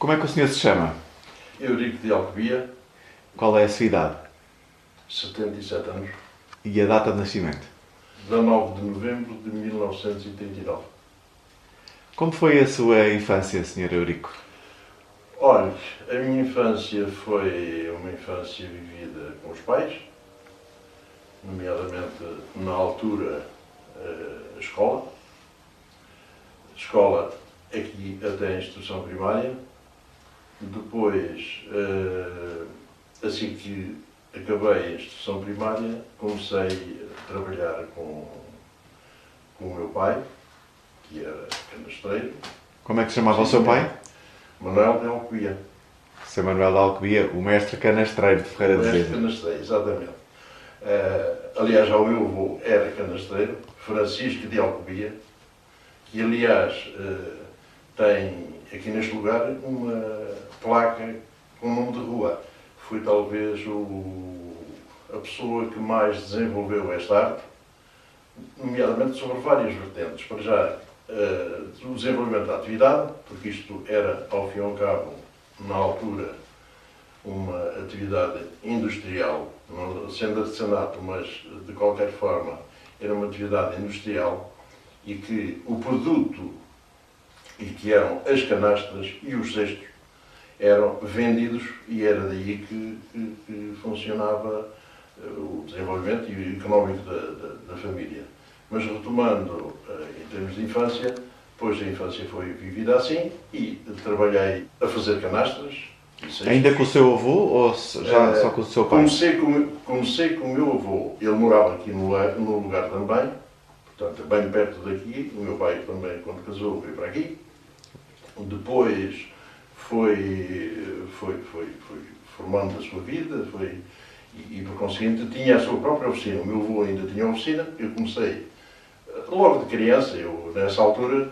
Como é que o senhor se chama? Eurico de Alcobaia, Qual é a sua idade? 77 anos, E a data de nascimento? 19 de novembro de 1989. Como foi a sua infância, Sr. Eurico? Olha, a minha infância foi uma infância vivida com os pais, nomeadamente na altura a escola. Escola aqui até a instrução primária. Depois, assim que acabei a instrução primária, comecei a trabalhar com o meu pai, que era canastreiro. Como é que se chamava o seu pai? Manuel de Alcobaia. Sr. Manuel de Alcobaia, o mestre canastreiro de Ferreira de Mestre Azevedo. canastreiro, exatamente. Aliás, já o meu avô era canastreiro, Francisco de Alcobaia, que aliás tem aqui neste lugar uma placa com o nome de rua. Foi talvez a pessoa que mais desenvolveu esta arte, nomeadamente sobre várias vertentes. Para já, o desenvolvimento da atividade, porque isto era, ao fim e ao cabo, na altura, uma atividade industrial, não sendo artesanato, mas de qualquer forma era uma atividade industrial, e que o produto, e que eram as canastras e os cestos, eram vendidos, e era daí que funcionava o desenvolvimento e o económico da família. Mas retomando em termos de infância, depois a infância foi vivida assim e trabalhei a fazer canastras. Ainda com o seu avô ou já só com o seu pai? Comecei com o meu avô. Ele morava aqui no lugar também, portanto, bem perto daqui. O meu pai também, quando casou, veio para aqui. Depois foi formando a sua vida, e por conseguinte tinha a sua própria oficina. O meu avô ainda tinha oficina. Eu comecei logo de criança. Eu nessa altura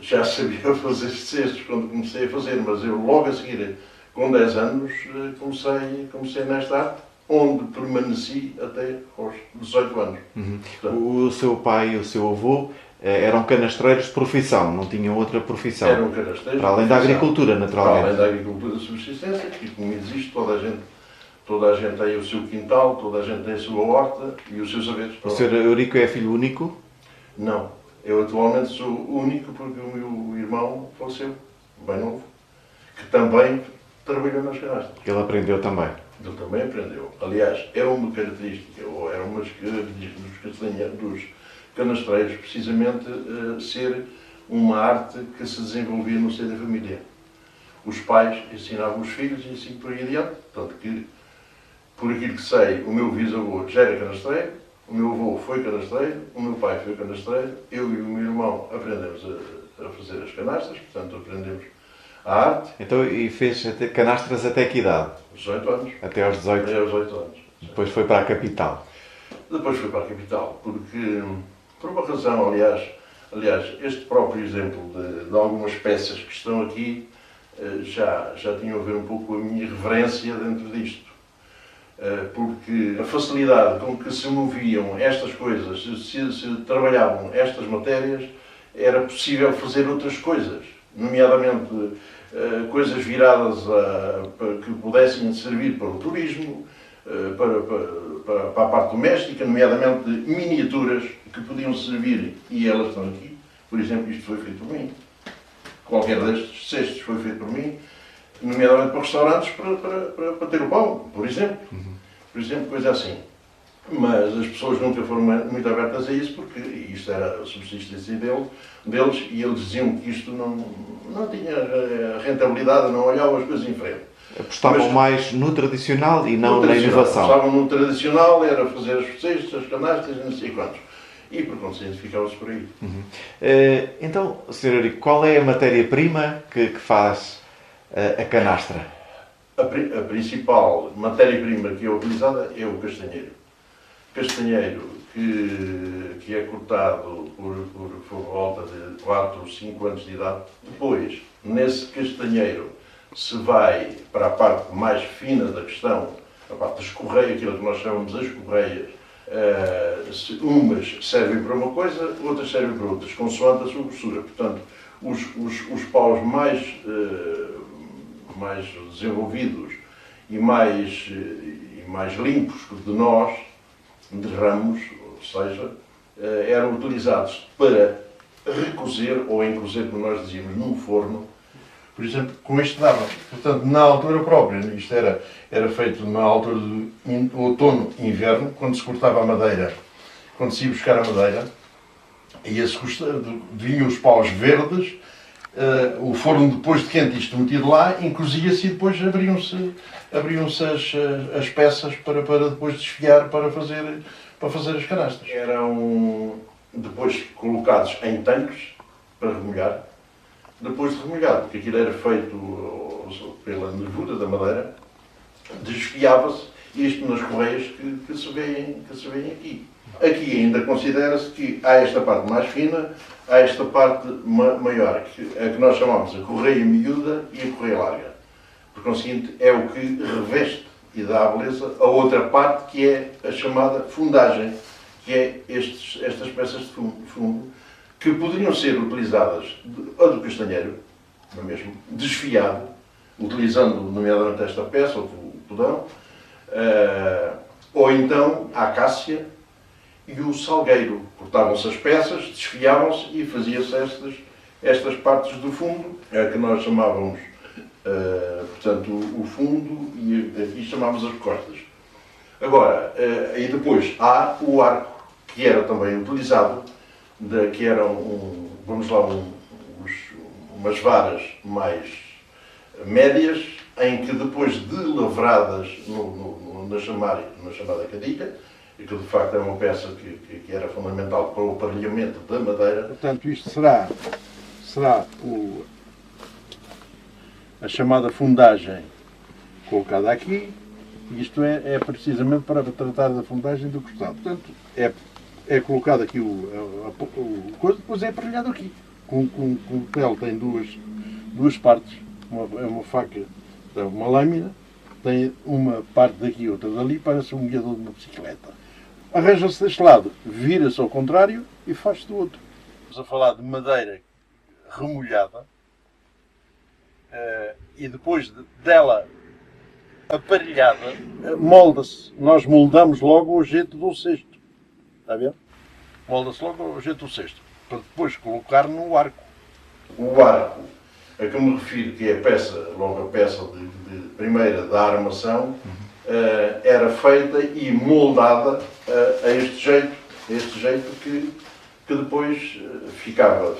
já sabia fazer cestos quando comecei a fazer, mas eu logo a seguir, com 10 anos, comecei nesta arte, onde permaneci até aos 18 anos. Uhum. Portanto, O seu pai e o seu avô eram canastreiros de profissão, não tinham outra profissão. eram canastreiros. Para além da agricultura, Para naturalmente. além da agricultura de subsistência, que como existe, toda a gente tem o seu quintal, toda a gente tem a sua horta e os seus saberes. O Sr. Eurico é filho único? Não. Eu atualmente sou único porque o meu irmão faleceu, bem novo, que também trabalhou nas canastras. Ele aprendeu também. Ele também aprendeu. Aliás, é uma característica, ou era uma das características dos canastreiros, precisamente ser uma arte que se desenvolvia no seio da família. Os pais ensinavam os filhos e assim por aí adiante. Tanto que, por aquilo que sei, o meu bisavô já era canastreiro, o meu avô foi canastreiro, o meu pai foi canastreiro, eu e o meu irmão aprendemos a fazer as canastras, portanto aprendemos a arte. Então, e fez canastras até que idade? 18 anos. Até aos 18? Até aos 18 anos. Depois foi para a capital. Depois fui para a capital, porque, por uma razão, aliás, este próprio exemplo de algumas peças que estão aqui já tinham a ver um pouco a minha reverência dentro disto. Porque a facilidade com que se moviam estas coisas, se trabalhavam estas matérias, era possível fazer outras coisas, nomeadamente coisas viradas para que pudessem servir para o turismo, para a parte doméstica, nomeadamente miniaturas que podiam servir, e elas estão aqui. Por exemplo, isto foi feito por mim. Qualquer destes cestos foi feito por mim, nomeadamente para restaurantes, para ter o pão, por exemplo. Por exemplo, coisa assim. Mas as pessoas nunca foram muito abertas a isso, porque isto era a subsistência deles, e eles diziam que isto não tinha rentabilidade, não olhavam as coisas em frente. Apostavam mais no tradicional e não na inovação. Apostavam no tradicional, era fazer as cestas, as canastras, não sei quantos. E, por conseguinte, ficava-se por aí. Uhum. Então, Sr. Eurico, qual é a matéria-prima que faz a canastra? A principal matéria-prima que é utilizada é o castanheiro. Castanheiro que é cortado por volta de 4 ou 5 anos de idade. Depois, nesse castanheiro, se vai para a parte mais fina da questão, a parte das correias, aquilo que nós chamamos as correias. Umas servem para uma coisa, outras servem para outras, consoante a sua grossura. Portanto, os paus mais desenvolvidos e mais limpos de nós, de ramos, ou seja, eram utilizados para recozer, ou encozer, como nós dizíamos, num forno. Por exemplo, com isto dava. Portanto, na altura própria, isto era feito na altura do outono e inverno, quando se cortava a madeira, quando se ia buscar a madeira, vinham os paus verdes, o forno depois de quente, isto metido lá, encozia-se e depois abriam-se as peças para depois desfiar para fazer as canastras. Eram depois colocados em tanques para remolhar. Depois de remolhar, porque aquilo era feito pela nervura da madeira, desfiava-se, isto nas correias que se vêem aqui. Aqui ainda considera-se que há esta parte mais fina, há esta parte maior, a que nós chamamos a correia miúda e a correia larga. Por conseguinte, é o que reveste e dá a beleza a outra parte, que é a chamada fundagem, que é estas peças de fundo, que poderiam ser utilizadas a do castanheiro, não é mesmo, desfiado, utilizando nomeadamente esta peça, o podão, ou então a acácia e o salgueiro. Cortavam-se as peças, desfiavam-se e fazia-se estas partes do fundo, que nós chamávamos, portanto, o fundo, e aqui chamávamos as costas. Agora, e depois há o arco, que era também utilizado, que eram, vamos lá, umas varas mais médias, em que depois de lavradas na chamada cadilha, e que de facto é uma peça que era fundamental para o aparelhamento da madeira. Portanto, isto será a chamada fundagem colocada aqui, e isto é precisamente para tratar da fundagem do costado. Portanto, é colocado aqui o coisa, depois é aparelhado aqui. Com o pele tem duas partes, uma faca, uma lâmina, tem uma parte daqui e outra dali, parece um guiador de uma bicicleta. Arranja-se deste lado, vira-se ao contrário e faz-se do outro. Estamos a falar de madeira remolhada e depois dela aparelhada, molda-se. Nós moldamos logo ao jeito do cesto. Está a ver? Molda-se logo ao jeito do cesto, para depois colocar no arco. O arco a que me refiro, que é logo a peça de primeira da armação, era feita e moldada a este jeito que depois ficava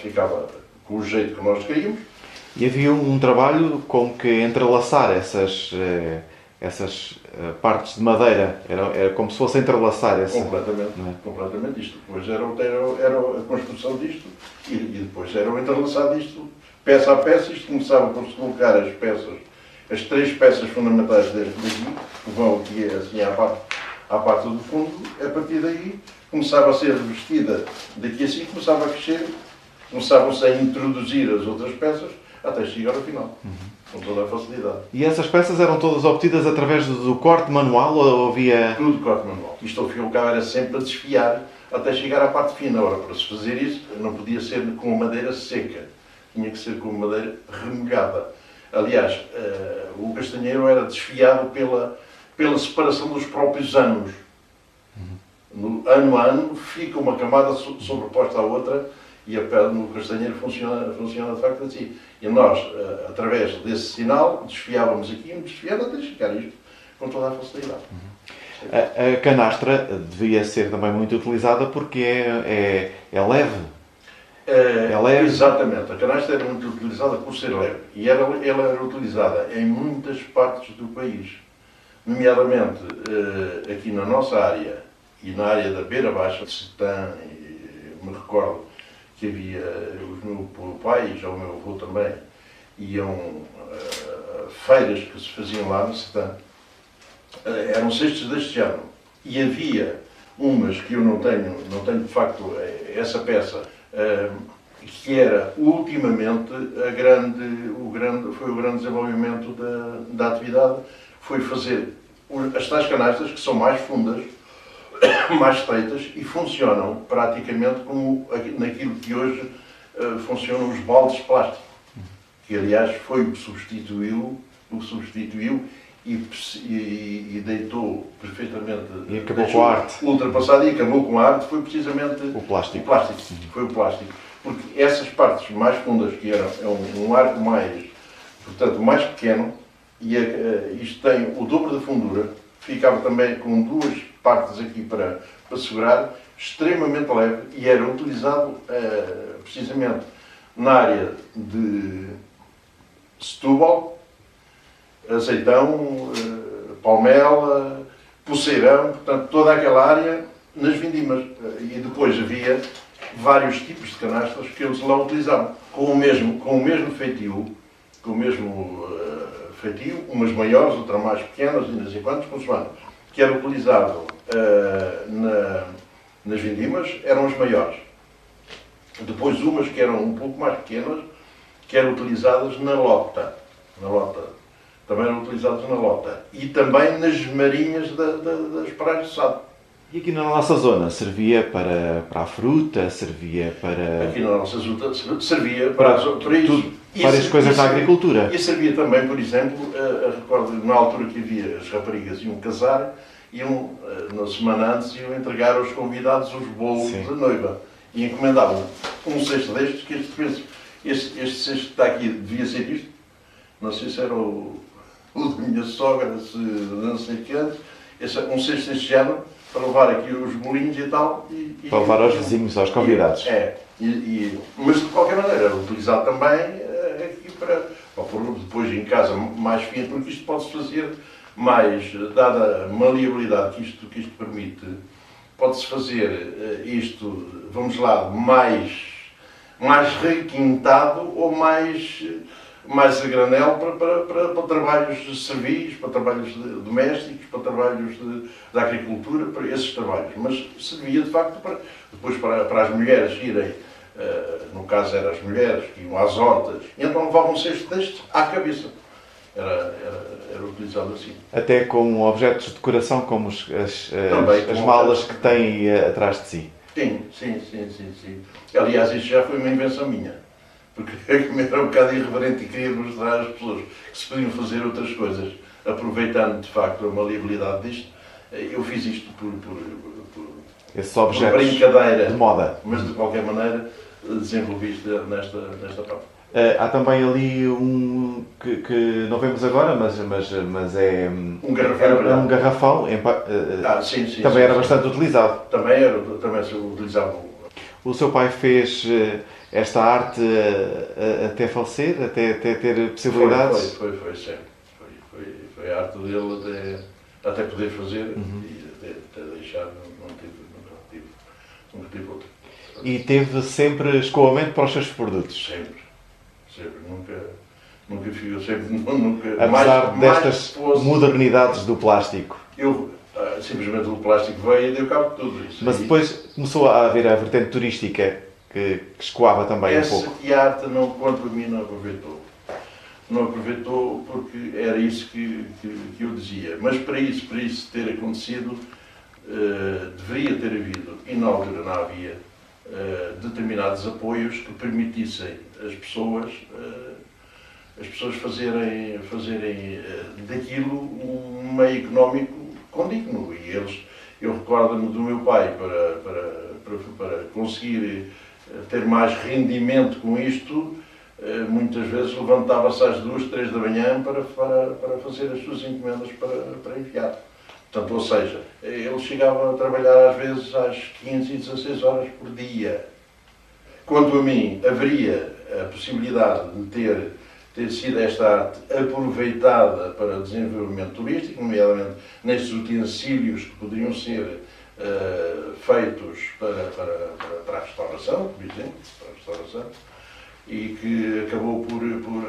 com o jeito que nós queríamos. E havia um trabalho com que entrelaçar essas partes de madeira, era como se fosse entrelaçar essa... Completamente. Isto depois era a construção disto e depois era o entrelaçar disto, peça a peça. Isto começava por se colocar as três peças fundamentais daqui, que vão aqui assim à parte do fundo. A partir daí começava a ser revestida daqui assim, começava a crescer, começavam-se a introduzir as outras peças até chegar ao final. Com toda a facilidade. E essas peças eram todas obtidas através do corte manual ou havia... Tudo corte manual. Isto ao fim e ao cabo era sempre a desfiar até chegar à parte fina. Ora, para se fazer isso, não podia ser com a madeira seca. Tinha que ser com a madeira remolhada. Aliás, o castanheiro era desfiado pela separação dos próprios anos. No ano a ano fica uma camada sobreposta à outra e a pedra no castanheiro funciona de facto assim. E nós, através desse sinal, desfiávamos aqui, desfiando até chegar isto com toda a facilidade. A canastra devia ser também muito utilizada porque é leve. É leve. Exatamente. A canastra era muito utilizada por ser leve. E ela era utilizada em muitas partes do país. Nomeadamente aqui na nossa área e na área da Beira Baixa, de Sertã, me recordo que havia o meu pai e já o meu avô também, iam feiras que se faziam lá no Sertã. Eram cestos deste género. E havia umas que eu não tenho de facto essa peça, que era ultimamente foi o grande desenvolvimento da atividade, foi fazer as tais canastras que são mais fundas, mais estreitas e funcionam praticamente como naquilo que hoje funcionam os baldes de plástico, que aliás foi o que substituiu e deitou perfeitamente, e acabou com a arte. Ultrapassado, e acabou com a arte, foi precisamente o plástico. Foi o plástico. Porque essas partes mais fundas, que eram um arco mais, portanto, mais pequeno, e isto tem o dobro da fundura, ficava também com duas partes aqui para segurar, extremamente leve, e era utilizado precisamente na área de Setúbal, Azeitão, Palmela, Poceirão, portanto, toda aquela área nas vindimas. E depois havia vários tipos de canastras que eles lá utilizavam, com o mesmo feitio, umas maiores, outras mais pequenas, e não sei quantos, consoante, que era utilizado nas vindimas, eram as maiores. Depois umas que eram um pouco mais pequenas, que eram utilizadas na lota. Também eram utilizadas na lota. E também nas marinhas das praias de Sado. E aqui na nossa zona servia para a fruta, servia para... Aqui na nossa zona servia para isso. Várias coisas da agricultura. E servia também, por exemplo, recordo, na altura que havia as raparigas iam casar, na semana antes, iam entregar aos convidados os bolos da noiva. E encomendavam um cesto destes, que este cesto que está aqui devia ser isto. Não sei se era o da minha sogra, se não sei o que antes. Um cesto deste género, para levar aqui os bolinhos e tal. Para levar aos vizinhos, aos convidados. Mas de qualquer maneira, era utilizado também aqui para pôr depois em casa mais fino, porque isto pode-se fazer mais, dada a maleabilidade que isto permite, pode-se fazer isto, vamos lá, mais requintado ou mais a granel para trabalhos servis, para trabalhos domésticos, para trabalhos da agricultura, para esses trabalhos. Mas servia de facto depois para as mulheres irem, no caso eram as mulheres que iam às hortas, e então levavam um cesto destes à cabeça. Era utilizado assim. Até com objetos de decoração, como as malas que têm atrás de si. Sim. Aliás, isto já foi uma invenção minha. Porque era um bocado irreverente e queria mostrar às pessoas que se podiam fazer outras coisas, aproveitando de facto a maleabilidade disto. Eu fiz isto por esses objetos brincadeira, de moda. Mas de qualquer maneira desenvolvi isto nesta parte. Há também ali um que não vemos agora, mas é um garrafão. Sim, também era bastante utilizado. Também se utilizava. O seu pai fez esta arte até falecer, até ter possibilidades? Foi sempre. Foi a arte dele até poder fazer e até deixar, nunca tive outra. E teve sempre escoamento para os seus produtos? Sempre. Nunca fico, nunca. Apesar destas modernidades do plástico? Simplesmente o plástico veio e deu cabo de tudo isso. Mas depois começou a haver a vertente turística que escoava também um pouco. Essa arte, quanto a mim, não aproveitou. Não aproveitou porque era isso que eu dizia. Mas para isso ter acontecido, deveria ter havido, e na altura não havia, determinados apoios que permitissem as pessoas fazerem daquilo um meio económico condigno. E eu recordo-me do meu pai, para conseguir ter mais rendimento com isto, muitas vezes levantava-se às 2, 3 da manhã para fazer as suas encomendas para enviar. Portanto, ou seja, ele chegava a trabalhar às vezes às 15 e 16 horas por dia. Quanto a mim, haveria a possibilidade de ter sido esta arte aproveitada para desenvolvimento turístico, nomeadamente nestes utensílios que poderiam ser feitos para a restauração, por exemplo, e que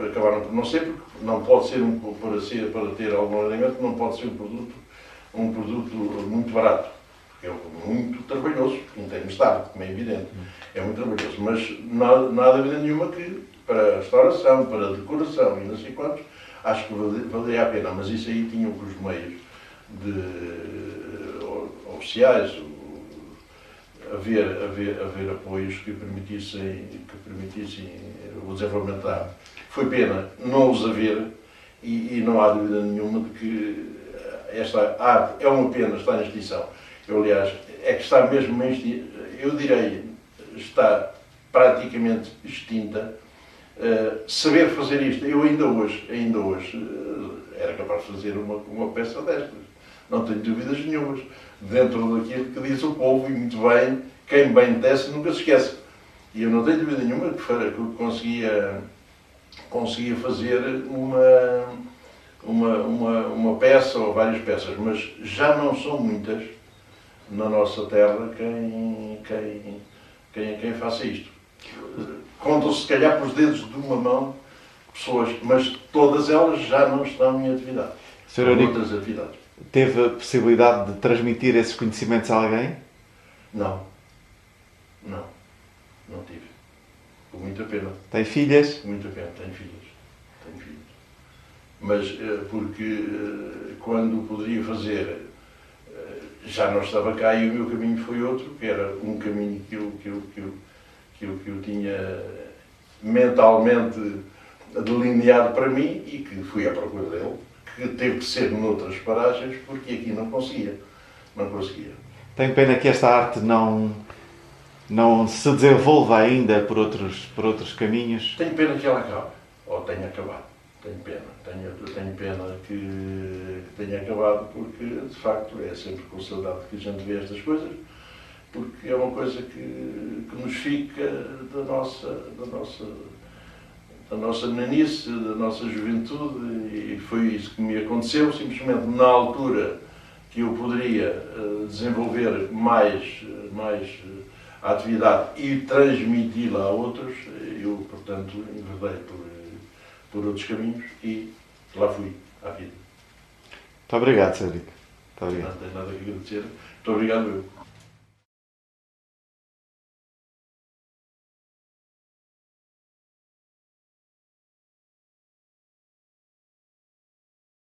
acabaram por não ser, porque não pode ser para ter algum alimento, não pode ser um produto muito barato, porque é muito trabalhoso, em termos de arte, como é evidente. É muito trabalhoso, mas nada nenhuma que para restauração, para decoração e não sei quantos, acho que valeria a pena, mas isso aí tinham os meios oficiais, haver apoios que permitissem o desenvolvimento da arte. Foi pena não os haver e não há dúvida nenhuma de que esta arte é uma pena, está em extinção. Aliás, é que está mesmo em extinção, eu direi, está praticamente extinta. Saber fazer isto, eu ainda hoje era capaz de fazer uma peça destas, não tenho dúvidas nenhumas, dentro daquilo que diz o povo, e muito bem, quem bem tece nunca se esquece. E eu não tenho dúvida nenhuma que eu conseguia fazer uma peça ou várias peças, mas já não são muitas na nossa terra quem faça isto. Contam-se, se calhar, por os dedos de uma mão pessoas, mas todas elas já não estão em atividade. Sr. Eurico, outras atividades. Teve a possibilidade de transmitir esses conhecimentos a alguém? Não tive. Com muita pena. Tem filhas? Com muita pena, tenho filhas. Mas porque quando poderia fazer, já não estava cá e o meu caminho foi outro, que era um caminho que eu tinha mentalmente delineado para mim e que fui à procura dele, que teve que ser noutras paragens, porque aqui não conseguia. Tem pena que esta arte não se desenvolva ainda por outros caminhos? Tenho pena que ela acabe, ou tenha acabado. Tenho pena que tenha acabado, porque de facto é sempre com saudade que a gente vê estas coisas, porque é uma coisa que nos fica da nossa meninice, da nossa juventude, e foi isso que me aconteceu, simplesmente na altura que eu poderia desenvolver mais a atividade e transmiti-la a outros, eu, portanto, enverdei por outros caminhos e lá fui à vida. Muito obrigado, Sr. Eurico. Muito obrigado. Não tenho nada a agradecer. Muito obrigado, eu.